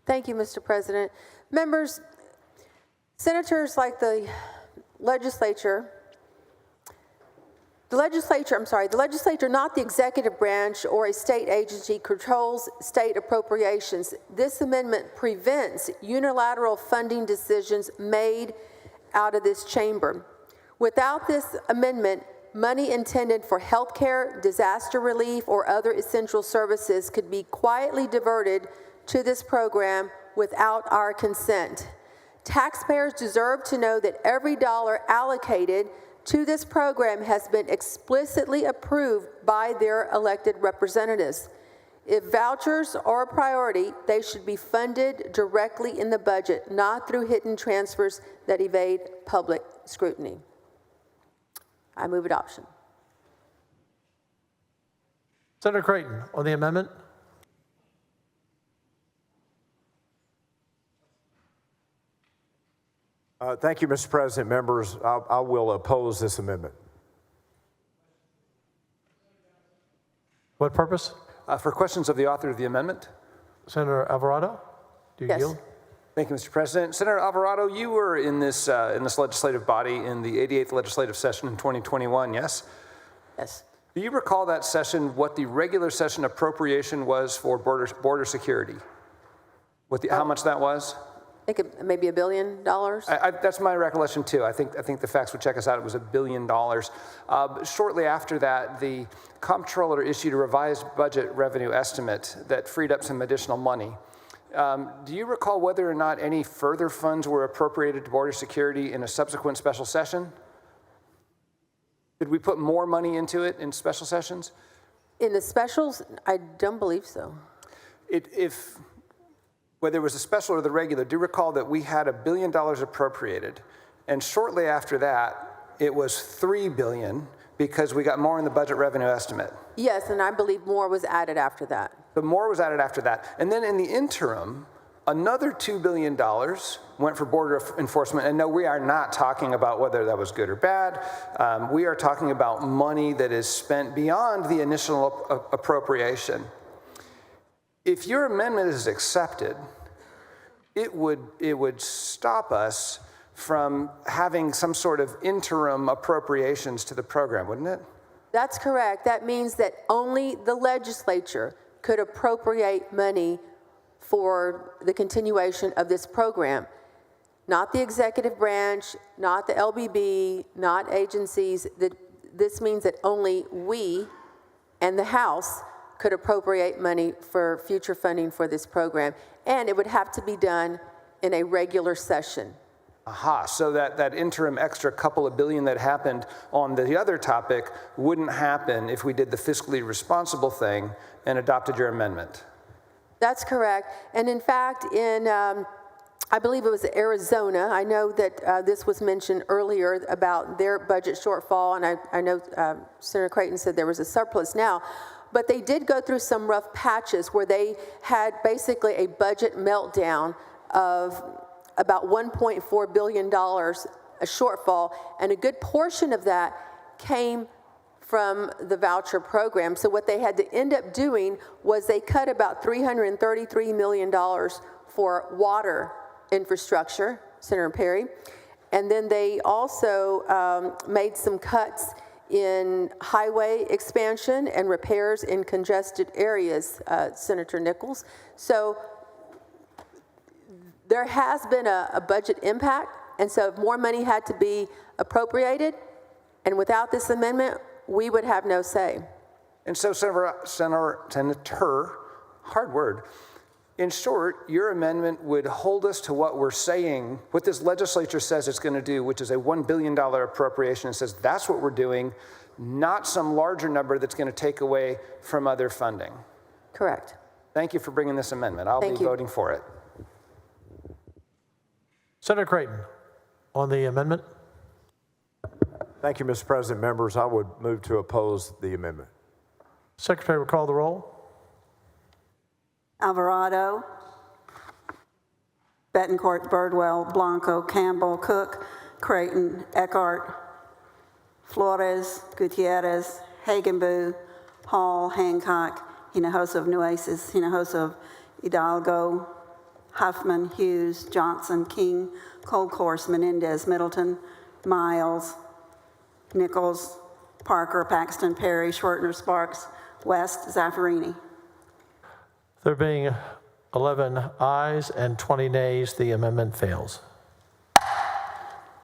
Thank you, Mr. President. Members, senators like the legislature, not the executive branch or a state agency, controls state appropriations. This amendment prevents unilateral funding decisions made out of this chamber. Without this amendment, money intended for health care, disaster relief, or other essential services could be quietly diverted to this program without our consent. Taxpayers deserve to know that every dollar allocated to this program has been explicitly approved by their elected representatives. If vouchers are a priority, they should be funded directly in the budget, not through hidden transfers that evade public scrutiny. I move adoption. Senator Creighton on the amendment. Thank you, Mr. President. Members, I will oppose this amendment. What purpose? For questions of the author of the amendment. Senator Alvarado, do you Yes. yield? Thank you, Mr. President. Senator Alvarado, you were in this legislative body in the 88th legislative session in 2021, yes? Yes. Do you recall that session, what the regular session appropriation was for border security? How much that was? I think it maybe $1 billion. That's my recollection too. I think the facts would check us out. It was $1 billion. Shortly after that, the comptroller issued a revised budget revenue estimate that freed up some additional money. Do you recall whether or not any further funds were appropriated to border security in a subsequent special session? Did we put more money into it in special sessions? In the specials, I don't believe so. Whether it was a special or the regular, do you recall that we had $1 billion appropriated, and shortly after that, it was $3 billion because we got more in the budget revenue estimate? Yes, and I believe more was added after that. The more was added after that. And then in the interim, another $2 billion went for border enforcement. And no, we are not talking about whether that was good or bad. We are talking about money that is spent beyond the initial appropriation. If your amendment is accepted, it would stop us from having some sort of interim appropriations to the program, wouldn't it? That's correct. That means that only the legislature could appropriate money for the continuation of this program. Not the executive branch, not the LBB, not agencies. This means that only we and the House could appropriate money for future funding for this program, and it would have to be done in a regular session. Aha, so that interim extra couple of billion that happened on the other topic wouldn't happen if we did the fiscally responsible thing and adopted your amendment. That's correct. And in fact, in, I believe it was Arizona, I know that this was mentioned earlier about their budget shortfall, and I know Senator Creighton said there was a surplus now, but they did go through some rough patches where they had basically a budget meltdown of about $1.4 billion, a shortfall, and a good portion of that came from the voucher program. So what they had to end up doing was they cut about $333 million for water infrastructure, Senator Perry, and then they also made some cuts in highway expansion and repairs in congested areas, Senator Nichols. So there has been a budget impact, and so if more money had to be appropriated, and without this amendment, we would have no say. And so, Senator, hard word. In short, your amendment would hold us to what we're saying, what this legislature says it's going to do, which is a $1 billion appropriation. It says that's what we're doing, not some larger number that's going to take away from other funding. Correct. Thank you for bringing this amendment. I'll be voting for it. Senator Creighton on the amendment. Thank you, Mr. President. Members, I would move to oppose the amendment. Secretary will call the roll. Alvarado, Betancourt, Birdwell, Blanco, Campbell, Cook, Creighton, Eckhart, Flores, Gutierrez, Hagenbu, Hall, Hancock, Hinojosa of Nueces, Hinojosa of Hidalgo, Huffman, Hughes, Johnson, King, Colcourse, Menendez, Middleton, Miles, Nichols, Parker, Paxton, Perry, Schwertner, Sparks, West, Zaffarini. There being 11 ayes and 20 nays, the amendment fails.